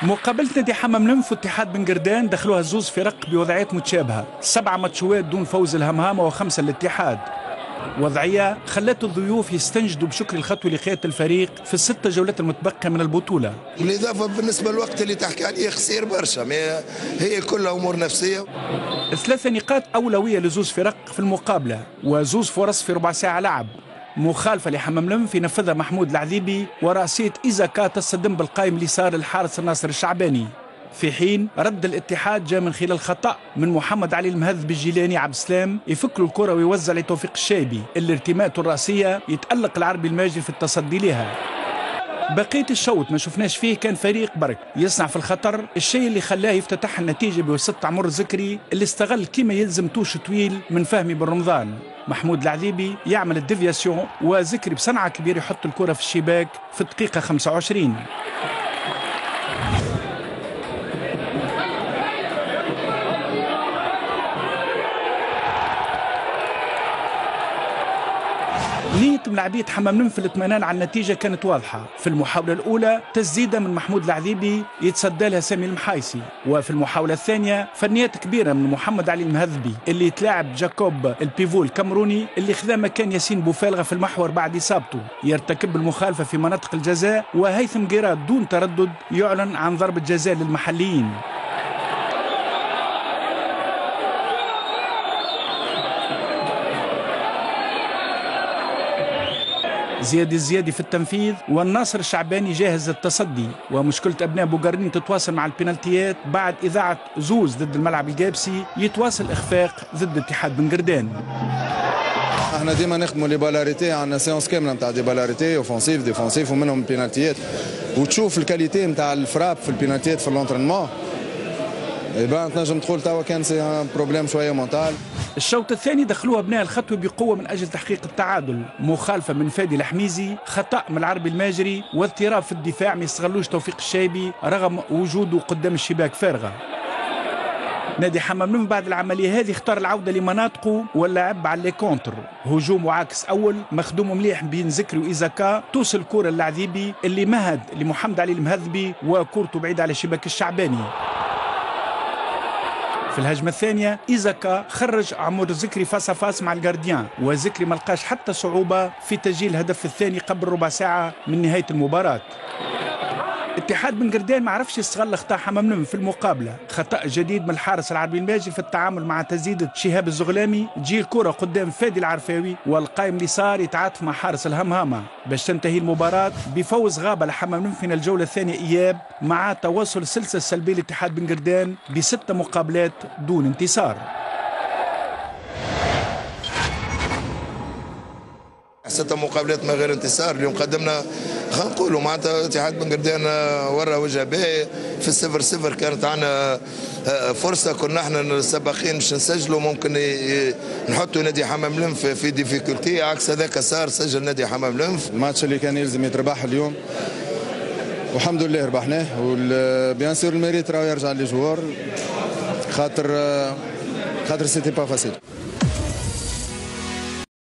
مقابلة نادي حمام لنف واتحاد بن قردان دخلوها زوز فرق بوضعيات متشابهة، 7 ماتشوات دون فوز الهمهامة و5 الاتحاد. وضعية خلت الضيوف يستنجدوا بشكر الخطوة لقيادة الفريق في ال6 جولات المتبقية من البطولة. بالإضافة بالنسبة للوقت اللي تحكي عليه خسير برشا، هي كلها أمور نفسية. 3 نقاط أولوية لزوز فرق في المقابلة وزوز فرص في ربع ساعة لعب. مخالفة لحمام لنف ينفذها محمود العذيبي ورأسية إيزاكا تصدم بالقائم اليسار الحارس الناصر الشعباني، في حين رد الاتحاد جاء من خلال خطأ من محمد علي المهذبي الجيلاني عبد السلام يفك له الكرة ويوزع لتوفيق الشايبي اللي ارتماءته الرأسية يتألق العربي الماجري في التصدي لها. بقية الشوط ما شفناش فيه كان فريق برك يصنع في الخطر، الشيء اللي خلاه يفتتح النتيجة بوسط عمر زكري اللي استغل كيما يلزم توش طويل من فهمي بن رمضان. محمود العذيبي يعمل الديفياسيون وزكري بصنعة كبيرة يحط الكرة في الشباك في الدقيقة 25. نية ملاعبية حمام لنف في الاطمئنان على النتيجة كانت واضحة. في المحاولة الأولى تسديدة من محمود العذيبي يتصدى لها سامي المحايسي، وفي المحاولة الثانية فنيات كبيرة من محمد علي المهذبي اللي يتلاعب جاكوب البيفو الكامروني اللي خذا مكان ياسين بوفالغة في المحور بعد إصابته، يرتكب المخالفة في مناطق الجزاء وهيثم قيراد دون تردد يعلن عن ضربة جزاء للمحليين. زياد الزيادي في التنفيذ والناصر الشعباني جاهز للتصدي، ومشكلة أبناء بوغارين تتواصل مع البنالتيات بعد إذاعة زوز ضد الملعب الجابسي يتواصل إخفاق ضد اتحاد بن قردان. احنا ديما نخدموا لي بالاريتي، عندنا سيونس كامله نتاع دي بالاريتي اوفونسيف ديفونسيف ومنهم البينالتيات، وتشوف الكاليتي نتاع الفراب في البينالتيات في الانترينمون تنجم تقول توا كان سي ان بروبليم شويه مونتال. الشوط الثاني دخلوها ابناء الخطوه بقوه من اجل تحقيق التعادل، مخالفه من فادي الحميزي، خطا من العربي الماجري واضطراب في الدفاع ما يستغلوش توفيق الشايبي رغم وجوده قدام الشباك فارغه. نادي حمام لنف بعد العمليه هذه اختار العوده لمناطقه واللعب على لي كونتر، هجوم وعاكس اول مخدوم مليح بين زكري وايزاكا، توصل الكره للعذيبي اللي مهد لمحمد علي المهذبي وكورته بعيده على شباك الشعباني. في الهجمة الثانية إيزاكا خرج عمر زكري فاس فاس مع الجارديان، وزكري ما لقاش حتى صعوبة في تسجيل الهدف الثاني قبل ربع ساعة من نهاية المباراة. اتحاد بن قردان ما عرفش يستغل اخطاء حمام لنف في المقابله، خطا جديد من الحارس العربي الماجري في التعامل مع تسديده شهاب الزغلامي، تجي الكره قدام فادي العرفاوي والقائم اليسار يتعاطف مع حارس الهمهامه باش تنتهي المباراه بفوز غابه لحمام لنف من الجوله الثانيه اياب، مع توصل سلسله سلبيه لاتحاد بن قردان ب6 مقابلات دون انتصار. 6 مقابلات من غير انتصار. اليوم قدمنا خلينا نقولوا معناتها اتحاد بن قردان ورا وجه باهي في 0-0 كانت عندنا فرصه، كنا احنا السباقين باش نسجلوا، ممكن نحطوا نادي حمام لنف في ديفيكولتي، عكس هذاك صار سجل نادي حمام لنف. الماتش اللي كان يلزم يتربح اليوم والحمد لله ربحناه، وبيان سور الميريت راهو يرجع لي جوار خاطر سيتي با فاسيل.